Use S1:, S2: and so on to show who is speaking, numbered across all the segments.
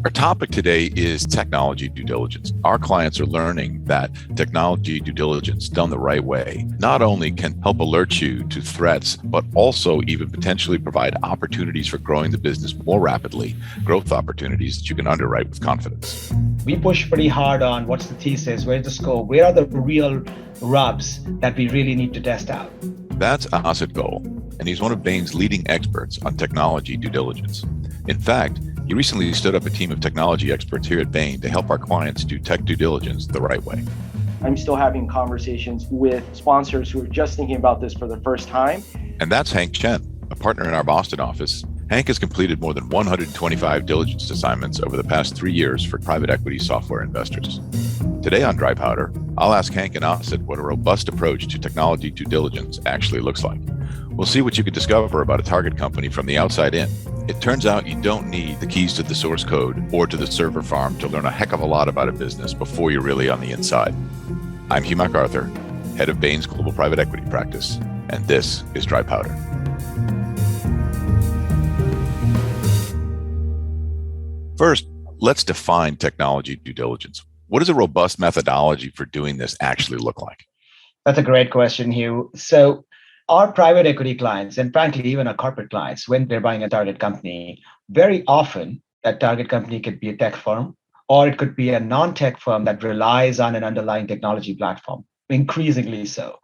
S1: Our topic today is technology due diligence. Our clients are learning that technology due diligence done the right way not only can help alert you to threats, but also even potentially provide opportunities for growing the business more rapidly, growth opportunities that you can underwrite with confidence.
S2: We push pretty hard on what's the thesis, where's the scope, where are the real rubs that we really need to test out.
S1: That's Asit Goel, and he's one of Bain's leading experts on technology due diligence. In fact, he recently stood up a team of technology experts here at Bain to help our clients do tech due diligence the right way.
S3: I'm still having conversations with sponsors who are just thinking about this for the first time.
S1: And that's Chen, a partner in our Boston office. Hank has completed more than 125 diligence assignments over the past 3 years for private equity software investors. Today on Dry Powder, I'll ask Hank and Asit what a robust approach to technology due diligence actually looks like. We'll see what you could discover about a target company from the outside in. It turns out you don't need the keys to the source code or to the server farm to learn a heck of a lot about a business before you're really on the inside. I'm Hugh MacArthur, head of Bain's global private equity practice, and this is Dry Powder. First, let's define technology due diligence. What does a robust methodology for doing this actually look like?
S2: That's a great question, Hugh. So our private equity clients, and frankly, even our corporate clients, when they're buying a target company, very often that target company could be a tech firm, or it could be a non-tech firm that relies on an underlying technology platform, increasingly so.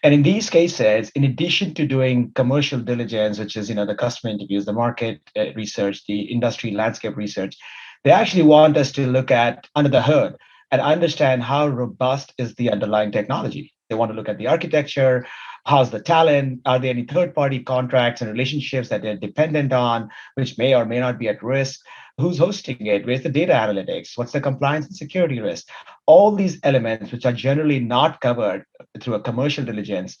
S2: And in these cases, in addition to doing commercial diligence, which is the customer interviews, the market research, the industry landscape research, they actually want us to look at under the hood and understand how robust is the underlying technology. They want to look at the architecture, how's the talent, are there any third-party contracts and relationships that they're dependent on, which may or may not be at risk, who's hosting it, where's the data analytics, what's the compliance and security risk. All these elements, which are generally not covered through a commercial diligence,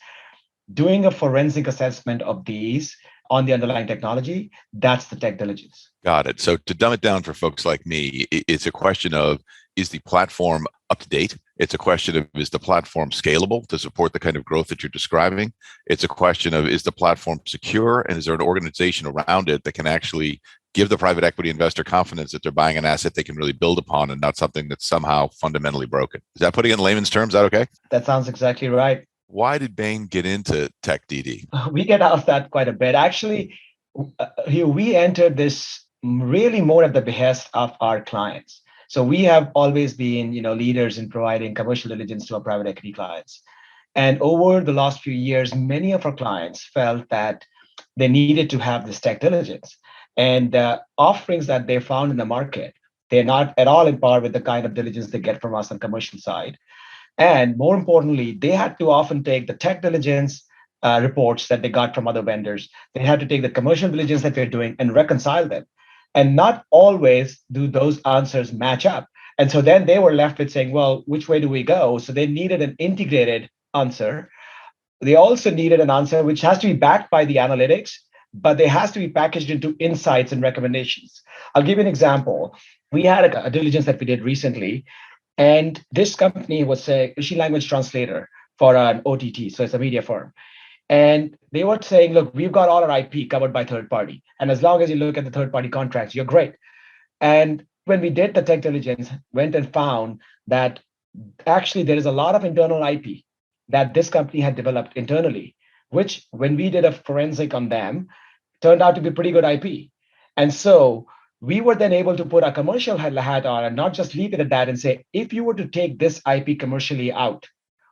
S2: doing a forensic assessment of these on the underlying technology, that's the tech diligence.
S1: Got it. So to dumb it down for folks like me, it's a question of, is the platform up to date? It's a question of, is the platform scalable to support the kind of growth that you're describing? It's a question of, is the platform secure? And is there an organization around it that can actually give the private equity investor confidence that they're buying an asset they can really build upon and not something that's somehow fundamentally broken? Is that putting it in layman's terms? Is that okay?
S2: That sounds exactly right.
S1: Why did Bain get into tech DD?
S2: We get asked that quite a bit. Actually, we entered this really more at the behest of our clients. So we have always been, leaders in providing commercial diligence to our private equity clients. And over the last few years, many of our clients felt that they needed to have this tech diligence. And the offerings that they found in the market, they're not at all in par with the kind of diligence they get from us on the commercial side. And more importantly, they had to often take the tech diligence reports that they got from other vendors. They had to take the commercial diligence that we're doing and reconcile them. And not always do those answers match up. And so then they were left with saying, well, which way do we go? So they needed an integrated answer. They also needed an answer which has to be backed by the analytics, but they has to be packaged into insights and recommendations. I'll give you an example. We had a diligence that we did recently, and this company was a machine language translator for an OTT, so it's a media firm. And they were saying, look, we've got all our IP covered by third party. And as long as you look at the third party contracts, you're great. And when we did the tech diligence, went and found that actually there is a lot of internal IP that this company had developed internally, which when we did a forensic on them, turned out to be pretty good IP. And so we were then able to put a commercial hat on and not just leave it at that and say, if you were to take this IP commercially out,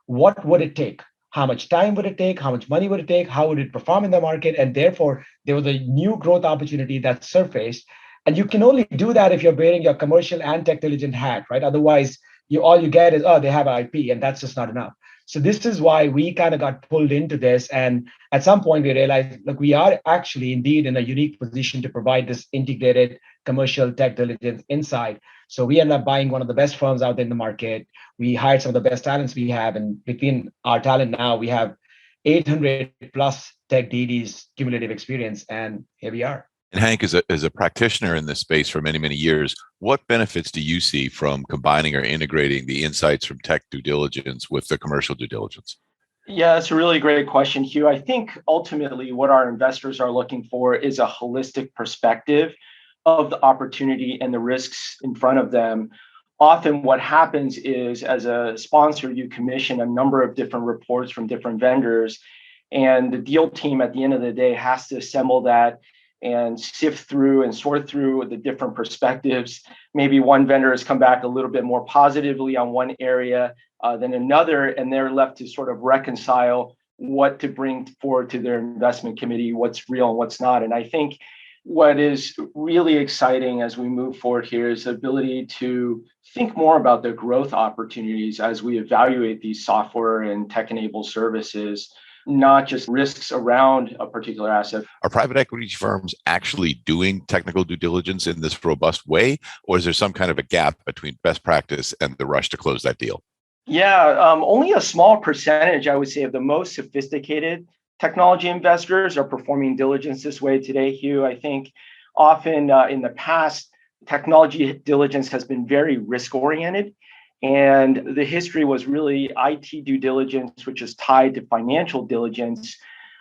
S2: what would it take? How much time would it take? How much money would it take? How would it perform in the market? And therefore, there was a new growth opportunity that surfaced. And you can only do that if you're wearing your commercial and tech diligent hat, right? Otherwise, all you get is, oh, they have IP, and that's just not enough. So this is why we kind of got pulled into this. And at some point, we realized, look, we are actually indeed in a unique position to provide this integrated commercial tech diligence insight. So we ended up buying one of the best firms out there in the market. We hired some of the best talents we have. And between our talent now, we have 800 plus tech DDs cumulative experience. And here we are.
S1: And Hank, as a practitioner in this space for many, many years, what benefits do you see from combining or integrating the insights from tech due diligence with the commercial due diligence?
S3: Yeah, that's a really great question, Hugh. I think ultimately what our investors are looking for is a holistic perspective of the opportunity and the risks in front of them. Often what happens is, as a sponsor, you commission a number of different reports from different vendors, and the deal team at the end of the day has to assemble that and sift through and sort through the different perspectives. Maybe one vendor has come back a little bit more positively on one area than another, and they're left to sort of reconcile what to bring forward to their investment committee, what's real and what's not. And I think what is really exciting as we move forward here is the ability to think more about the growth opportunities as we evaluate these software and tech-enabled services, not just risks around a particular asset.
S1: Are private equity firms actually doing technical due diligence in this robust way, or is there some kind of a gap between best practice and the rush to close that deal?
S3: Yeah, only a small percentage, I would say, of the most sophisticated technology investors are performing diligence this way today, Hugh. I think often in the past, technology diligence has been very risk-oriented. And the history was really IT due diligence, which is tied to financial diligence.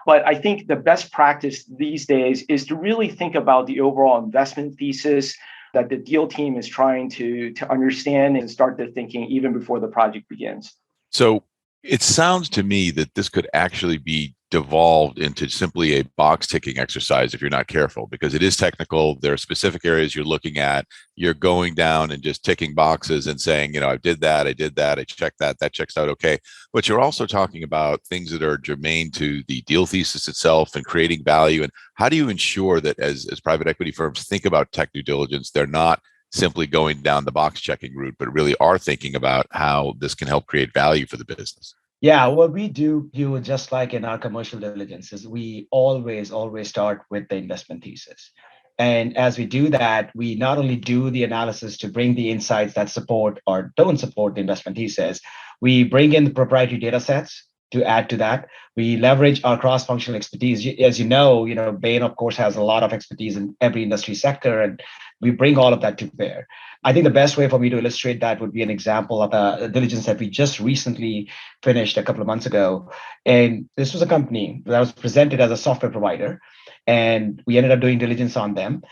S3: But I think the best practice these days is to really think about the overall investment thesis that the deal team is trying to understand and start the thinking even before the project begins.
S1: So it sounds to me that this could actually be devolved into simply a box ticking exercise if you're not careful, because it is technical. There are specific areas you're looking at. You're going down and just ticking boxes and saying, I did that, I checked that checks out okay. But you're also talking about things that are germane to the deal thesis itself and creating value. And how do you ensure that as private equity firms think about tech due diligence, they're not simply going down the box checking route, but really are thinking about how this can help create value for the business?
S2: Yeah, what we do, Hugh, just like in our commercial diligence, is we always start with the investment thesis. And as we do that, we not only do the analysis to bring the insights that support or don't support the investment thesis, we bring in the proprietary data sets to add to that. We leverage our cross-functional expertise. As you know, Bain, of course, has a lot of expertise in every industry sector, and we bring all of that to bear. I think the best way for me to illustrate that would be an example of a diligence that we just recently finished a couple of months ago. And this was a company that was presented as a software provider, and we ended up doing diligence on them.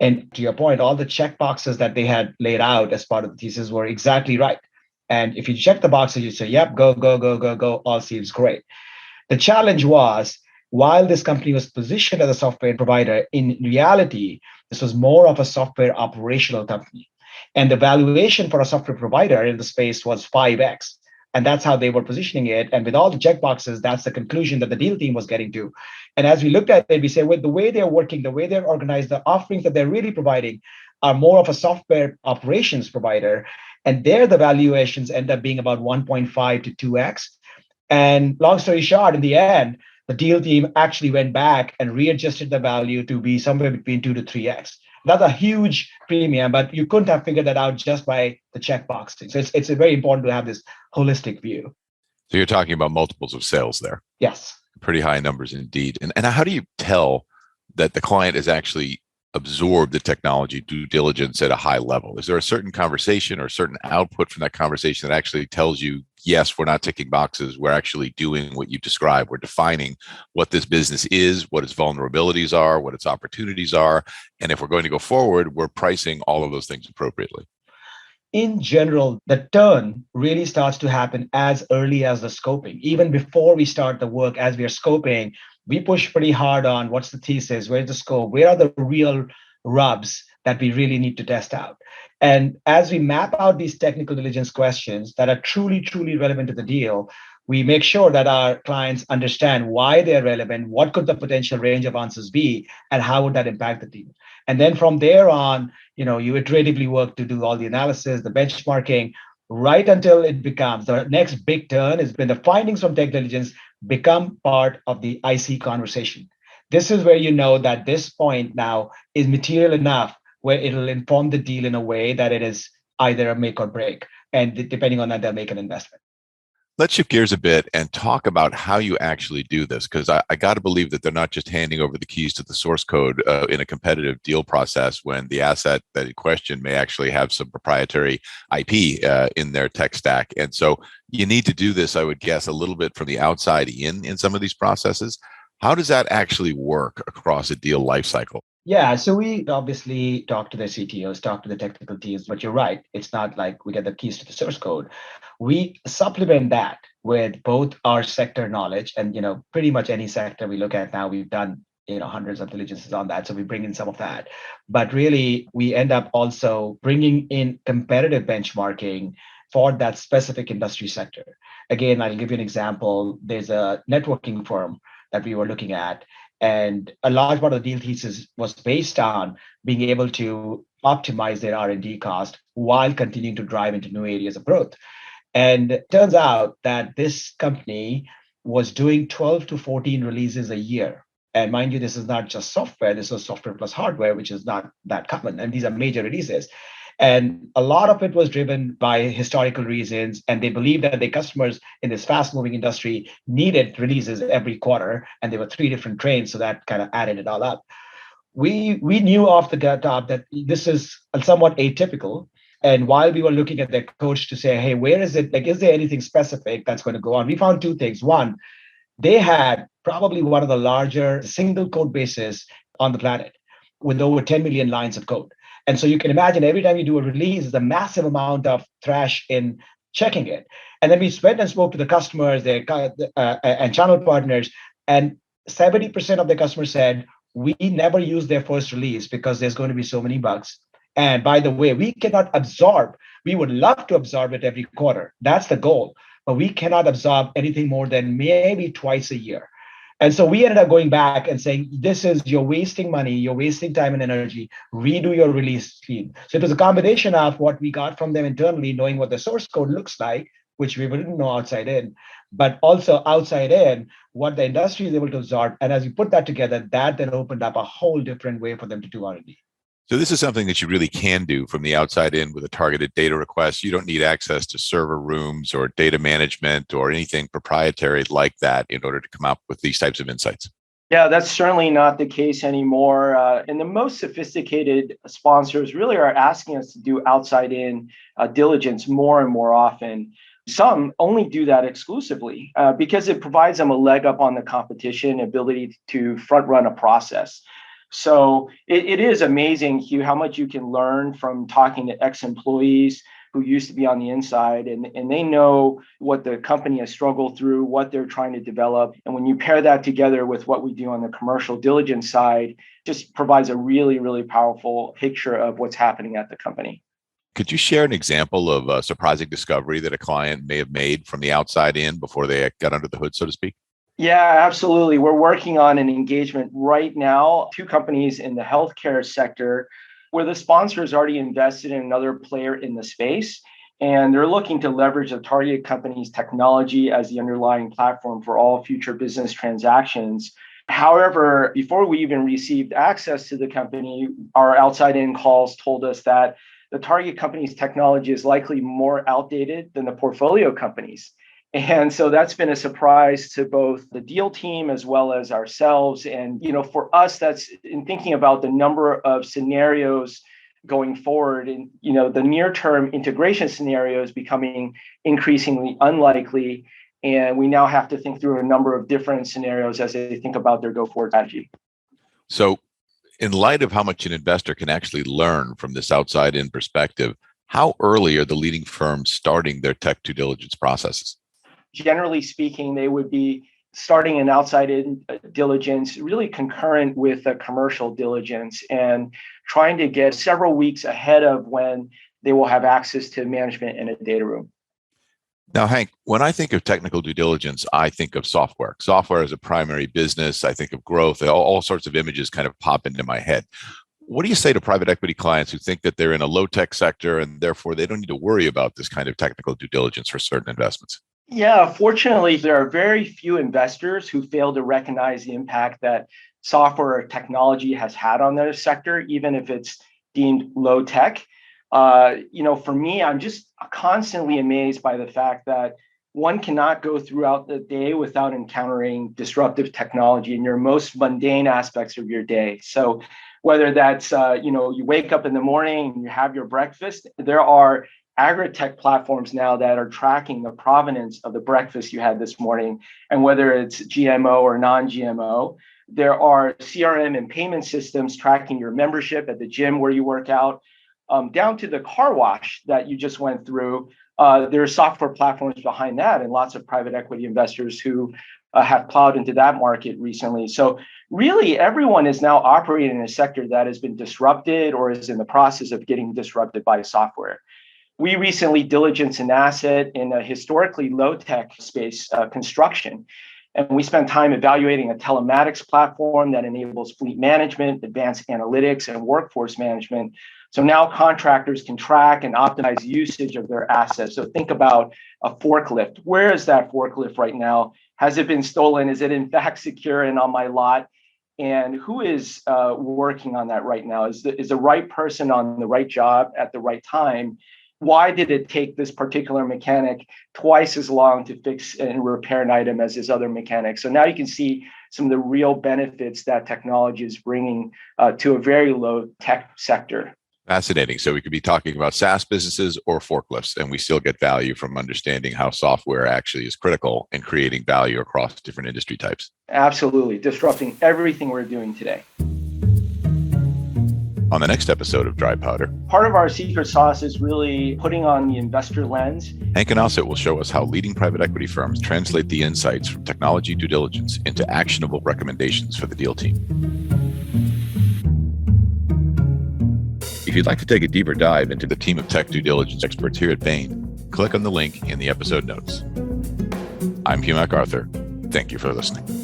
S2: And to your point, all the check boxes that they had laid out as part of the thesis were exactly right. And if you check the boxes, you say, yep, go, all seems great. The challenge was, while this company was positioned as a software provider, in reality, this was more of a software operational company. And the valuation for a software provider in the space was 5x. And that's how they were positioning it. And with all the checkboxes, that's the conclusion that the deal team was getting to. And as we looked at it, we say, with the way they're working, the way they're organized, the offerings that they're really providing are more of a software operations provider. And there, the valuations end up being about 1.5 to 2x. And long story short, in the end, the deal team actually went back and readjusted the value to be somewhere between 2 to 3x. That's a huge premium, but you couldn't have figured that out just by the checkboxing. So it's very important to have this holistic view.
S1: So you're talking about multiples of sales there.
S2: Yes.
S1: Pretty high numbers indeed. And how do you tell that the client has actually absorbed the technology due diligence at a high level? Is there a certain conversation or a certain output from that conversation that actually tells you, yes, we're not ticking boxes, we're actually doing what you described, we're defining what this business is, what its vulnerabilities are, what its opportunities are, and if we're going to go forward, we're pricing all of those things appropriately?
S2: In general, the turn really starts to happen as early as the scoping. Even before we start the work, as we are scoping, we push pretty hard on what's the thesis, where's the scope, where are the real rubs that we really need to test out. And as we map out these technical diligence questions that are truly relevant to the deal, we make sure that our clients understand why they're relevant, what could the potential range of answers be, and how would that impact the deal. And then from there on, you iteratively work to do all the analysis, the benchmarking, right until it becomes the next big turn is when the findings from tech diligence become part of the IC conversation. This is where you know that this point now is material enough where it'll inform the deal in a way that it is either a make or break. And depending on that, they'll make an investment.
S1: Let's shift gears a bit and talk about how you actually do this, because I got to believe that they're not just handing over the keys to the source code in a competitive deal process when the asset that in question may actually have some proprietary IP in their tech stack. And so you need to do this, I would guess, a little bit from the outside in some of these processes. How does that actually work across a deal lifecycle?
S2: Yeah, so we obviously talk to the CTOs, talk to the technical teams, but you're right. It's not like we get the keys to the source code. We supplement that with both our sector knowledge and, pretty much any sector we look at now, we've done, hundreds of diligences on that. So we bring in some of that. But really, we end up also bringing in competitive benchmarking for that specific industry sector. Again, I'll give you an example. There's a networking firm that we were looking at, and a large part of the deal thesis was based on being able to optimize their R&D cost while continuing to drive into new areas of growth. And it turns out that this company was doing 12 to 14 releases a year. And mind you, this is not just software, this was software plus hardware, which is not that common. And these are major releases. And a lot of it was driven by historical reasons. And they believed that their customers in this fast moving industry needed releases every quarter. And there were three different trains. So that kind of added it all up. We knew off the top that this is somewhat atypical. And while we were looking at their coach to say, hey, where is it? Like, is there anything specific that's going to go on? We found two things. One, they had probably one of the larger single code bases on the planet with over 10 million lines of code. And so you can imagine every time you do a release, there's a massive amount of trash in checking it. And then we went and spoke to the customers, their and channel partners, and 70% of the customers said, we never use their first release because there's going to be so many bugs. And by the way, we cannot absorb, we would love to absorb it every quarter. That's the goal. But we cannot absorb anything more than maybe twice a year. And so we ended up going back and saying, this is, you're wasting money, you're wasting time and energy, redo your release scheme. So it was a combination of what we got from them internally, knowing what the source code looks like, which we wouldn't know outside in, but also outside in, what the industry is able to absorb. And as you put that together, that then opened up a whole different way for them to do R&D.
S1: So this is something that you really can do from the outside in with a targeted data request. You don't need access to server rooms or data management or anything proprietary like that in order to come up with these types of insights.
S3: Yeah, that's certainly not the case anymore. And the most sophisticated sponsors really are asking us to do outside in diligence more and more often. Some only do that exclusively because it provides them a leg up on the competition, ability to front run a process. So it is amazing, Hugh, how much you can learn from talking to ex-employees who used to be on the inside, and they know what the company has struggled through, what they're trying to develop. And when you pair that together with what we do on the commercial diligence side, just provides a really, really powerful picture of what's happening at the company.
S1: Could you share an example of a surprising discovery that a client may have made from the outside in before they got under the hood, so to speak?
S3: Yeah, absolutely. We're working on an engagement right now, two companies in the healthcare sector where the sponsor has already invested in another player in the space. And they're looking to leverage the target company's technology as the underlying platform for all future business transactions. However, before we even received access to the company, our outside in calls told us that the target company's technology is likely more outdated than the portfolio companies. And so that's been a surprise to both the deal team as well as ourselves. And, for us, that's in thinking about the number of scenarios going forward and, the near term integration scenario is becoming increasingly unlikely. And we now have to think through a number of different scenarios as they think about their go forward strategy.
S1: So in light of how much an investor can actually learn from this outside in perspective, how early are the leading firms starting their tech due diligence processes?
S3: Generally speaking, they would be starting an outside in diligence really concurrent with a commercial diligence and trying to get several weeks ahead of when they will have access to management in a data room.
S1: Now, Hank, when I think of technical due diligence, I think of software. Software as a primary business. I think of growth. All sorts of images kind of pop into my head. What do you say to private equity clients who think that they're in a low-tech sector and therefore they don't need to worry about this kind of technical due diligence for certain investments?
S3: Yeah, fortunately, there are very few investors who fail to recognize the impact that software or technology has had on their sector, even if it's deemed low tech. For me, I'm just constantly amazed by the fact that one cannot go throughout the day without encountering disruptive technology in your most mundane aspects of your day. So whether that's, you wake up in the morning and you have your breakfast, there are agri-tech platforms now that are tracking the provenance of the breakfast you had this morning. And whether it's GMO or non-GMO, There are CRM and payment systems tracking your membership at the gym where you work out, down to the car wash that you just went through. There are software platforms behind that, and lots of private equity investors who have plowed into that market recently. So really, everyone is now operating in a sector that has been disrupted or is in the process of getting disrupted by software. We recently diligenced an asset in a historically low-tech space, construction. And we spent time evaluating a telematics platform that enables fleet management, advanced analytics, and workforce management. So now contractors can track and optimize usage of their assets. So think about a forklift. Where is that forklift right now? Has it been stolen? Is it in fact secure and on my lot? And who is working on that right now? Is the right person on the right job at the right time? Why did it take this particular mechanic twice as long to fix and repair an item as his other mechanic? So now you can see some of the real benefits that technology is bringing to a very low tech sector.
S1: Fascinating. So we could be talking about SaaS businesses or forklifts, and we still get value from understanding how software actually is critical in creating value across different industry types.
S3: Absolutely. Disrupting everything we're doing today.
S1: On the next episode of Dry Powder,
S3: part of our secret sauce is really putting on the investor lens.
S1: Hank and Asit will show us how leading private equity firms translate the insights from technology due diligence into actionable recommendations for the deal team. If you'd like to take a deeper dive into the team of tech due diligence experts here at Bain, click on the link in the episode notes. I'm Hugh MacArthur. Thank you for listening.